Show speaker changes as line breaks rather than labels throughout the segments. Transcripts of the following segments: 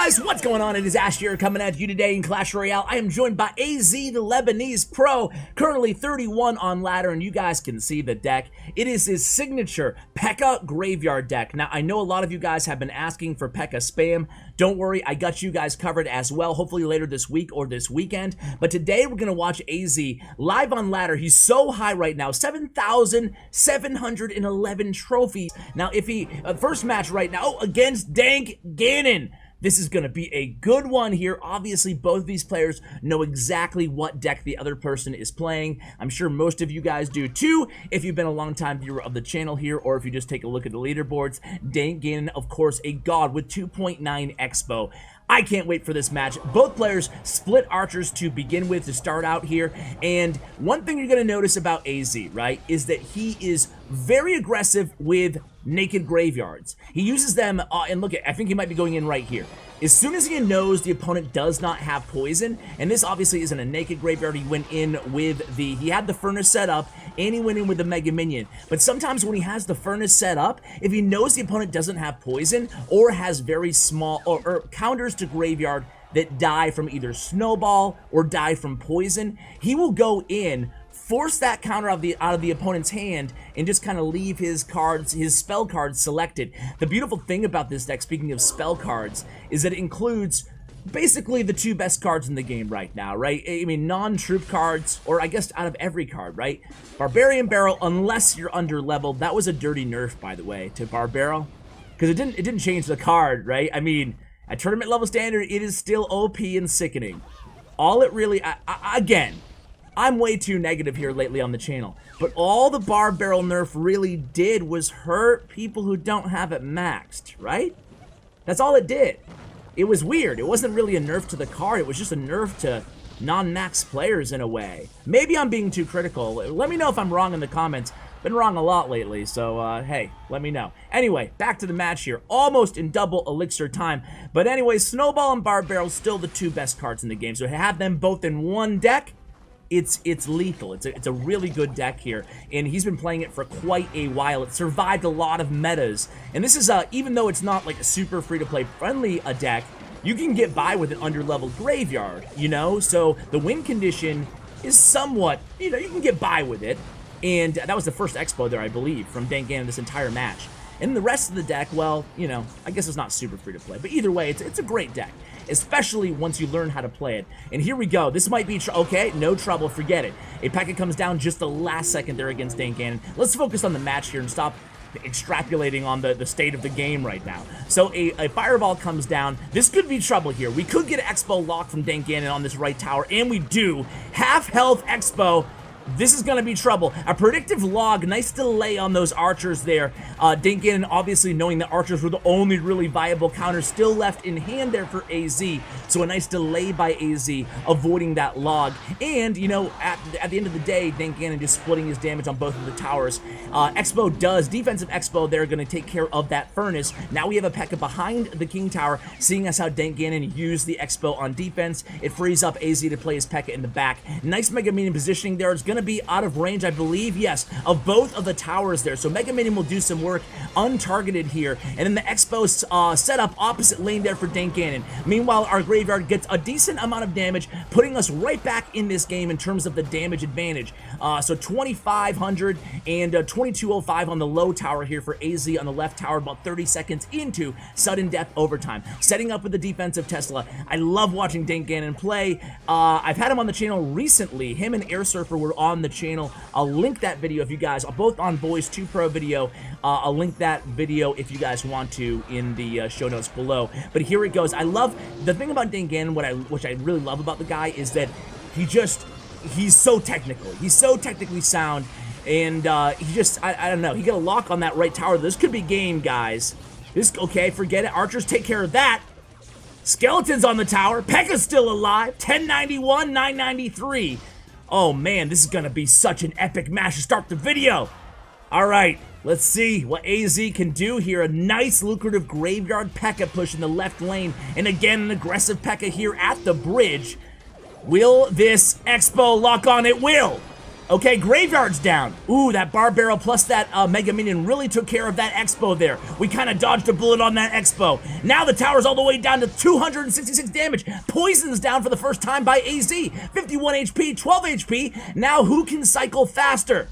guys, what's going on? It is Ash here coming at you today in Clash Royale. I am joined by AZ, the Lebanese pro, currently 31 on ladder, and you guys can see the deck. It is his signature PEKKA Graveyard deck. Now, I know a lot of you guys have been asking for PEKKA spam. Don't worry, I got you guys covered as well, hopefully later this week or this weekend. But today, we're going to watch AZ live on ladder. He's so high right now, 7,711 trophies. Now, if he, first match right now, against Dank Gannon. This is going to be a good one here. Obviously, both of these players know exactly what deck the other person is playing. I'm sure most of you guys do too, if you've been a long-time viewer of the channel here, or if you just take a look at the leaderboards. Dank Gannon, of course, a god with 2.9 Expo. I can't wait for this match. Both players split archers to begin with to start out here. And one thing you're going to notice about AZ, right, is that he is very aggressive with naked graveyards. He uses them, and look, I think he might be going in right here. As soon as he knows the opponent does not have poison, and this obviously isn't a naked graveyard, he went in with the, he had the furnace set up, and he went in with the Mega Minion. But sometimes when he has the furnace set up, if he knows the opponent doesn't have poison, or has very small, or counters to graveyard that die from either snowball or die from poison, he will go in, force that counter out of the opponent's hand, and just kind of leave his cards, his spell cards selected. The beautiful thing about this deck, speaking of spell cards, is that it includes basically the two best cards in the game right now, right? I mean, non-troop cards, or I guess out of every card, right? Barbarian Barrel, unless you're under leveled. That was a dirty nerf, by the way, to Barbarrel, because it didn't change the card, right? I mean, at tournament level standard, it is still OP and sickening. All it really, again, I'm way too negative here lately on the channel, but all the Bar Barrel nerf really did was hurt people who don't have it maxed, right? That's all it did. It was weird. It wasn't really a nerf to the card, it was just a nerf to non-max players in a way. Maybe I'm being too critical. Let me know if I'm wrong in the comments. Been wrong a lot lately, so hey, let me know. Anyway, back to the match here. Almost in double elixir time. But anyway, Snowball and Bar Barrel still the two best cards in the game. So to have them both in one deck, it's lethal. It's a really good deck here, and he's been playing it for quite a while. It survived a lot of metas, and this is even though it's not like a super free-to-play friendly a deck, you can get by with an under-leveled graveyard, you know. So the win condition is somewhat, you know, you can get by with it, and that was the first Expo there, I believe, from Dank Gannon this entire match. And the rest of the deck, well, you know, I guess it's not super free-to-play, but either way, it's a great deck, especially once you learn how to play it. And here we go. This might be, okay, no trouble, forget it. A PEKKA comes down just the last second there against Dank Gannon. Let's focus on the match here and stop extrapolating on the state of the game right now. So a fireball comes down. This could be trouble here. We could get an Expo lock from Dank Gannon on this right tower, and we do. Half health Expo. This is going to be trouble. A predictive log, nice delay on those archers there. Dank Gannon obviously knowing that archers were the only really viable counters still left in hand there for AZ. So a nice delay by AZ, avoiding that log. And, you know, at the end of the day, Dank Gannon just splitting his damage on both of the towers. Expo does, defensive Expo, they're going to take care of that furnace. Now we have a PEKKA behind the King Tower, seeing as how Dank Gannon used the Expo on defense. It frees up AZ to play his PEKKA in the back. Nice Mega Minion positioning there. It's going to be out of range, I believe, yes, of both of the towers there. So Mega Minion will do some work untargeted here. And then the Expo set up opposite lane there for Dank Gannon. Meanwhile, our graveyard gets a decent amount of damage, putting us right back in this game in terms of the damage advantage. So 2,500 and 2,205 on the low tower here for AZ on the left tower, about 30 seconds into sudden death overtime. Setting up with the defensive Tesla. I love watching Dank Gannon play. I've had him on the channel recently. Him and Air Surfer were on the channel. I'll link that video if you guys are both on Boys 2 Pro video. I'll link that video if you guys want to in the show notes below. But here it goes. I love the thing about Dank Gannon, which I really love about the guy, is that he's so technical. He's so technically sound, and he just, I don't know, he got a lock on that right tower. This could be game, guys. Okay, forget it. Archers take care of that. Skeletons on the tower. PEKKA's still alive. 1091, 993. Oh man, this is gonna be such an epic match to start the video. All right, let's see what AZ can do here. A nice lucrative graveyard PEKKA push in the left lane, and again an aggressive PEKKA here at the bridge. Will this Expo lock on? It will. Okay, Graveyard's down. Ooh, that Bar Barrel plus that Mega Minion really took care of that Expo there. We kind of dodged a bullet on that Expo. Now the tower's all the way down to 266 damage. Poison's down for the first time by AZ. 51 HP, 12 HP. Now who can cycle faster?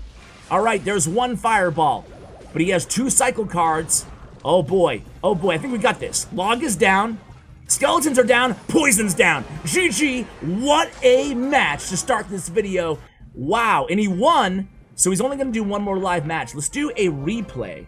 All right, there's one Fireball, but he has 2 cycle cards. Oh boy, I think we got this. Log is down. Skeletons are down. Poison's down. GG, what a match to start this video. Wow, and he won, so he's only going to do one more live match. Let's do a replay.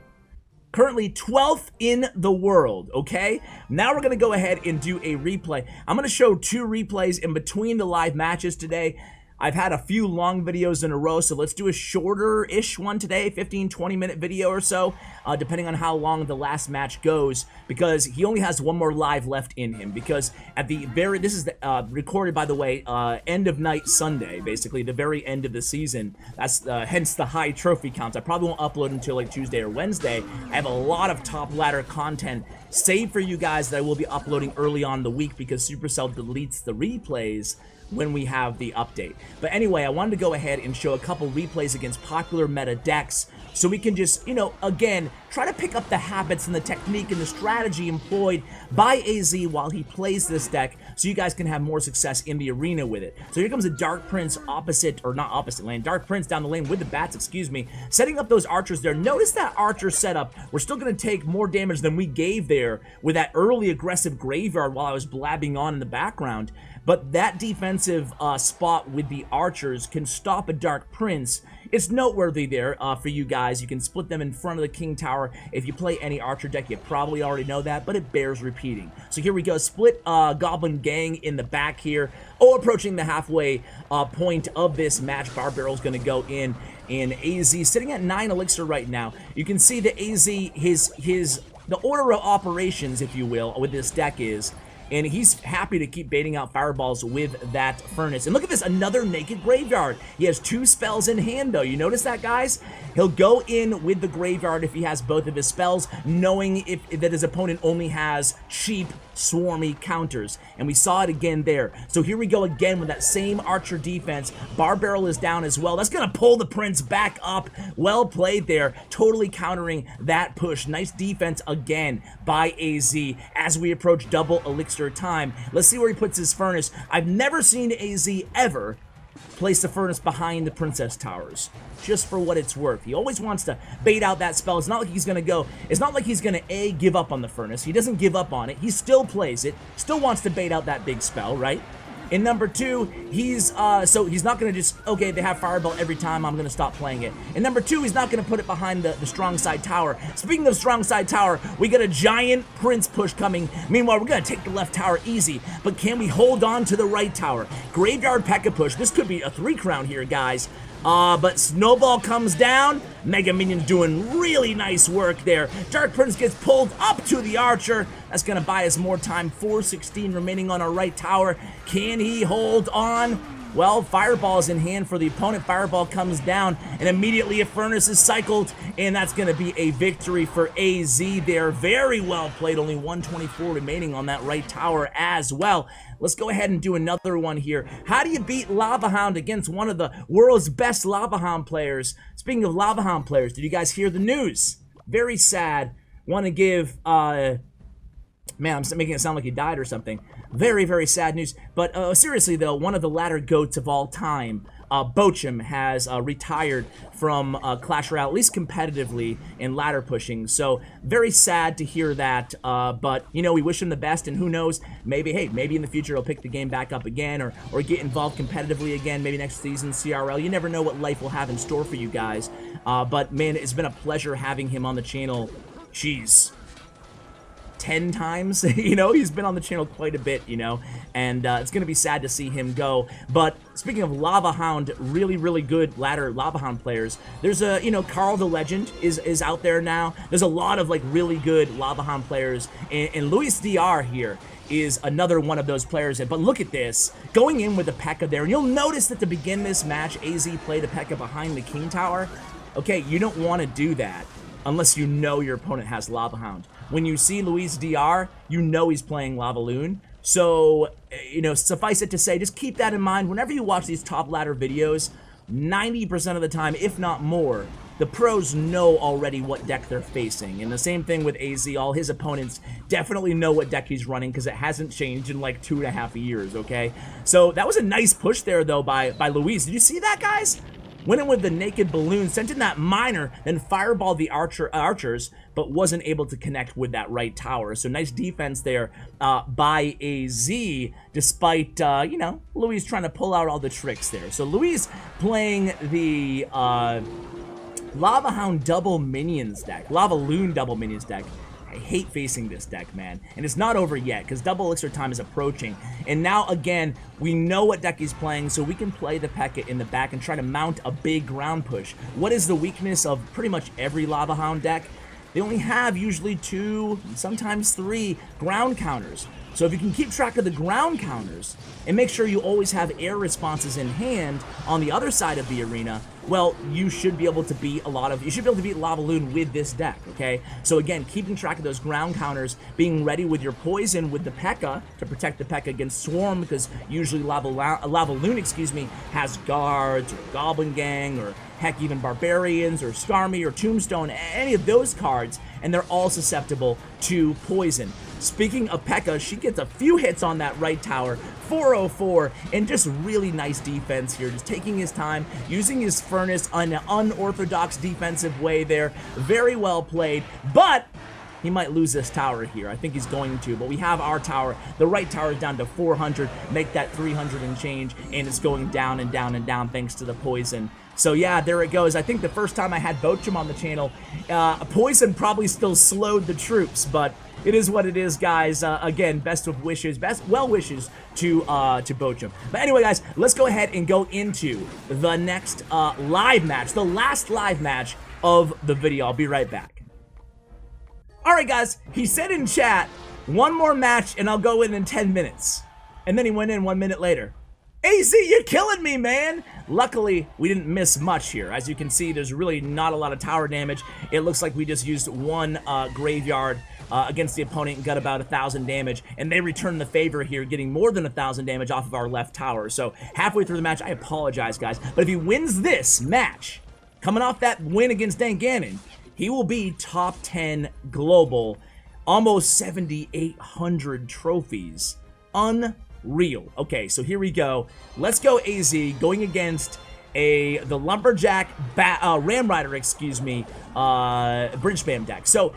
Currently 12th in the world, okay? Now we're going to go ahead and do a replay. I'm going to show 2 replays in between the live matches today. I've had a few long videos in a row, so let's do a shorter-ish one today, 15-20 minute video or so, depending on how long the last match goes, because he only has one more live left in him, because at the very, this is the, recorded, by the way, end of night Sunday, basically, the very end of the season. That's hence the high trophy counts. I probably won't upload until like Tuesday or Wednesday. I have a lot of top ladder content saved for you guys that I will be uploading early on in the week, because Supercell deletes the replays when we have the update. But anyway, I wanted to go ahead and show a couple replays against popular meta decks so we can just, you know, again, try to pick up the habits and the technique and the strategy employed by AZ while he plays this deck so you guys can have more success in the arena with it. So here comes a Dark Prince opposite, or not opposite lane, Dark Prince down the lane with the bats, excuse me, setting up those archers there. Notice that archer setup. We're still going to take more damage than we gave there with that early aggressive Graveyard while I was blabbing on in the background. But that defensive spot with the archers can stop a Dark Prince. It's noteworthy there for you guys. You can split them in front of the King Tower. If you play any archer deck, you probably already know that, but it bears repeating. So here we go. Split Goblin Gang in the back here. Oh, approaching the halfway point of this match. Bar Barrel's going to go in. And AZ sitting at 9 elixir right now. You can see that AZ, the order of operations, if you will, with this deck is, and he's happy to keep baiting out fireballs with that furnace. And look at this, another naked Graveyard. He has 2 spells in hand, though. You notice that, guys? He'll go in with the Graveyard if he has both of his spells, knowing that his opponent only has cheap, swarmy counters. And we saw it again there. So here we go again with that same archer defense. Bar Barrel is down as well. That's going to pull the Prince back up. Well played there. Totally countering that push. Nice defense again by AZ as we approach double elixir time. Let's see where he puts his furnace. I've never seen AZ ever place the furnace behind the Princess Towers, just for what it's worth. He always wants to bait out that spell. It's not like he's going to go, it's not like he's going to give up on the furnace. He doesn't give up on it. He still plays it, still wants to bait out that big spell, right? In number 2, he's not going to just, okay, they have Fireball every time, I'm going to stop playing it. In number 2, he's not going to put it behind the strong side tower. Speaking of strong side tower, we got a giant Prince push coming. Meanwhile, we're going to take the left tower easy, but can we hold on to the right tower? Graveyard P.E.K.K.A push. This could be a 3 crown here, guys. But Snowball comes down. Mega Minion doing really nice work there. Dark Prince gets pulled up to the Archer. That's going to buy us more time. 416 remaining on our right tower. Can he hold on? Well, Fireball is in hand for the opponent. Fireball comes down, and immediately a Furnace is cycled, and that's going to be a victory for AZ there. Very well played. Only 124 remaining on that right tower as well. Let's go ahead and do another one here. How do you beat Lavahound against one of the world's best Lavahound players? Speaking of Lavahound players, did you guys hear the news? Very sad. Want to give, man, I'm making it sound like he died or something. Very, very sad news. But seriously, though, one of the ladder goats of all time, Bochum, has retired from Clash Royale, at least competitively in ladder pushing. So very sad to hear that. But, you know, we wish him the best, and who knows, maybe, hey, maybe in the future he'll pick the game back up again or get involved competitively again, maybe next season, CRL. You never know what life will have in store for you guys. But, man, it's been a pleasure having him on the channel. Jeez. 10 times, you know, he's been on the channel quite a bit, you know, and it's gonna be sad to see him go. But speaking of Lavahound, really, really good ladder Lavahound players, there's a, you know, Carl the Legend is out there now. There's a lot of like really good Lavahound players, and Luis DR here is another one of those players. But look at this, going in with the P.E.K.K.A there, and you'll notice that to begin this match, AZ played a P.E.K.K.A behind the King Tower. Okay, you don't want to do that unless you know your opponent has Lavahound. When you see Luis DR, you know he's playing Lavaloon. So, you know, suffice it to say, just keep that in mind. Whenever you watch these top ladder videos, 90% of the time, if not more, the pros know already what deck they're facing. And the same thing with AZ. All his opponents definitely know what deck he's running because it hasn't changed in like 2.5 years, okay? So that was a nice push there, though, by Luis. Did you see that, guys? Went in with the naked balloon, sent in that miner, then fireballed the archers, but wasn't able to connect with that right tower. So nice defense there by AZ, despite, you know, Luis trying to pull out all the tricks there. So Luis playing the Lavahound double minions deck, Lavaloon double minions deck. I hate facing this deck, man. And it's not over yet, because double elixir time is approaching. And now, again, we know what deck he's playing, so we can play the P.E.K.K.A in the back and try to mount a big ground push. What is the weakness of pretty much every Lavahound deck? They only have usually 2, sometimes 3 ground counters. So if you can keep track of the ground counters and make sure you always have air responses in hand on the other side of the arena, well, you should be able to beat Lavaloon with this deck, okay? So again, keeping track of those ground counters, being ready with your poison with the P.E.K.K.A to protect the P.E.K.K.A against Swarm, because usually Lavaloon, has guards or Goblin Gang or heck, even Barbarians or Skarmy or Tombstone, any of those cards, and they're all susceptible to poison. Speaking of P.E.K.K.A, she gets a few hits on that right tower, 404, and just really nice defense here, just taking his time, using his furnace on an unorthodox defensive way there. Very well played, but he might lose this tower here. I think he's going to, but we have our tower. The right tower is down to 400, make that 300 and change, and it's going down and down and down thanks to the poison. So yeah, there it goes. I think the first time I had Bochum on the channel, poison probably still slowed the troops, but it is what it is, guys. Again, best wishes to Bochum. But anyway, guys, let's go ahead and go into the next live match, the last live match of the video. I'll be right back. All right, guys, he said in chat, one more match and I'll go in 10 minutes. And then he went in 1 minute later. AZ, you're killing me, man! Luckily, we didn't miss much here. As you can see, there's really not a lot of tower damage. It looks like we just used one graveyard against the opponent and got about 1,000 damage, and they returned the favor here, getting more than 1,000 damage off of our left tower. So halfway through the match, I apologize, guys, but if he wins this match, coming off that win against Dan Gannon, he will be top 10 global, almost 7,800 trophies. Unreal. Okay, so here we go. Let's go AZ, going against the Lumberjack, Ram Rider, excuse me, Bridge Spam deck. So,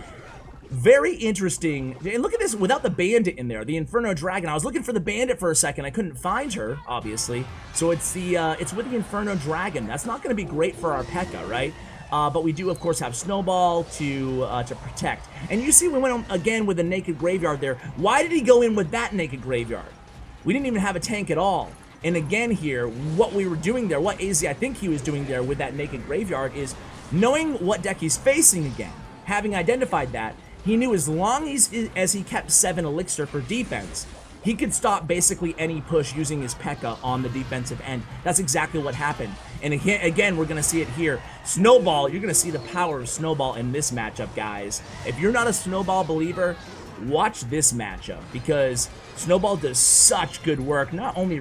very interesting. And look at this, without the Bandit in there, the Inferno Dragon. I was looking for the Bandit for a second. I couldn't find her, obviously. So it's with the Inferno Dragon. That's not going to be great for our P.E.K.K.A, right? But we do, of course, have Snowball to protect. And you see we went again with the Naked Graveyard there. Why did he go in with that Naked Graveyard? We didn't even have a tank at all. And again here, what we were doing there, what AZ I think he was doing there with that Naked Graveyard is knowing what deck he's facing again. Having identified that, he knew as long as he kept 7 Elixir for defense, he could stop basically any push using his P.E.K.K.A on the defensive end. That's exactly what happened. And again, we're going to see it here. Snowball, you're going to see the power of Snowball in this matchup, guys. If you're not a Snowball believer, watch this matchup, because Snowball does such good work, not only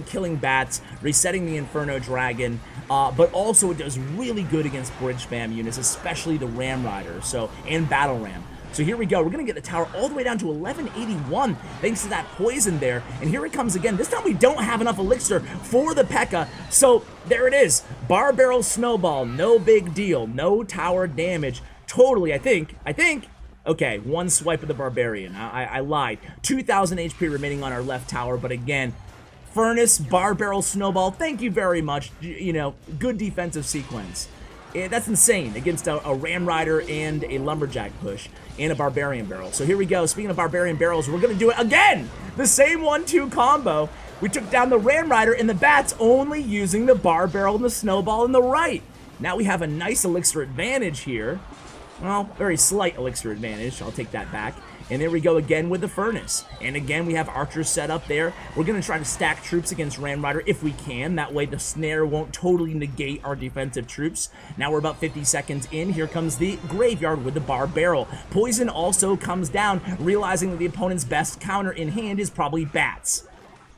killing bats, resetting the Inferno Dragon, but also it does really good against Bridge Spam units, especially the Ram Rider, and Battle Ram. So here we go. We're going to get the tower all the way down to 1181 thanks to that poison there. And here it comes again. This time we don't have enough elixir for the P.E.K.K.A. So there it is. Bar Barrel Snowball. No big deal. No tower damage. Totally, I think. Okay, one swipe of the Barbarian. I lied. 2,000 HP remaining on our left tower. But again, Furnace, Bar Barrel Snowball. Thank you very much. You know, good defensive sequence. That's insane against a Ram Rider and a Lumberjack push and a Barbarian Barrel. So here we go. Speaking of Barbarian Barrels, we're going to do it again. The same 1-2 combo. We took down the Ram Rider and the Bats only using the Bar Barrel and the Snowball in the right. Now we have a nice elixir advantage here. Well, very slight elixir advantage. I'll take that back. And there we go again with the Furnace. And again, we have archers set up there. We're going to try to stack troops against Ram Rider if we can. That way the snare won't totally negate our defensive troops. Now we're about 50 seconds in. Here comes the Graveyard with the Bar Barrel. Poison also comes down, realizing that the opponent's best counter in hand is probably Bats.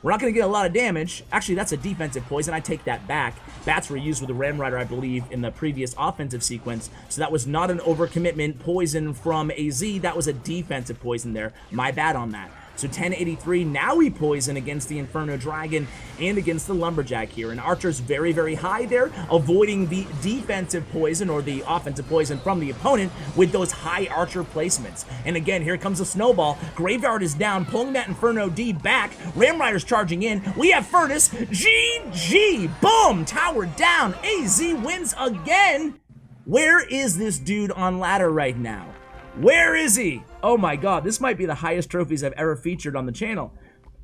We're not going to get a lot of damage. Actually, that's a defensive poison. I take that back. Bats were used with the Ram Rider, I believe, in the previous offensive sequence. So that was not an overcommitment poison from AZ. That was a defensive poison there. My bad on that. So 1083, now we poison against the Inferno Dragon and against the Lumberjack here. And Archer's very, very high there, avoiding the defensive poison or the offensive poison from the opponent with those high Archer placements. And again, here comes a snowball. Graveyard is down, pulling that Inferno D back. Ram Rider's charging in. We have Furnace. GG! Boom! Tower down. AZ wins again. Where is this dude on ladder right now? Where is he? Oh my god, this might be the highest trophies I've ever featured on the channel.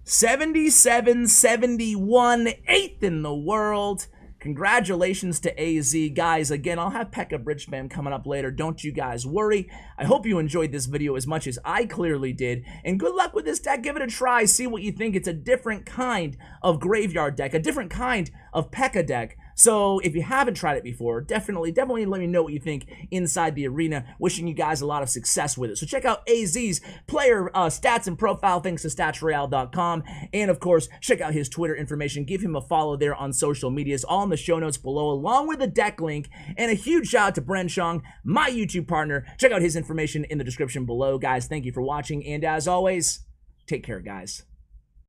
77, 71, 8th in the world. Congratulations to AZ. Guys, again, I'll have PEKKA Bridge Spam coming up later. Don't you guys worry. I hope you enjoyed this video as much as I clearly did. And good luck with this deck. Give it a try. See what you think. It's a different kind of Graveyard deck. A different kind of PEKKA deck. So if you haven't tried it before, definitely let me know what you think inside the arena. Wishing you guys a lot of success with it. So check out AZ's player stats and profile thanks to statsroyale.com. And of course, check out his Twitter information. Give him a follow there on social medias, all in the show notes below, along with a deck link. And a huge shout out to Bren Chong, my YouTube partner. Check out his information in the description below. Guys, thank you for watching. And as always, take care, guys.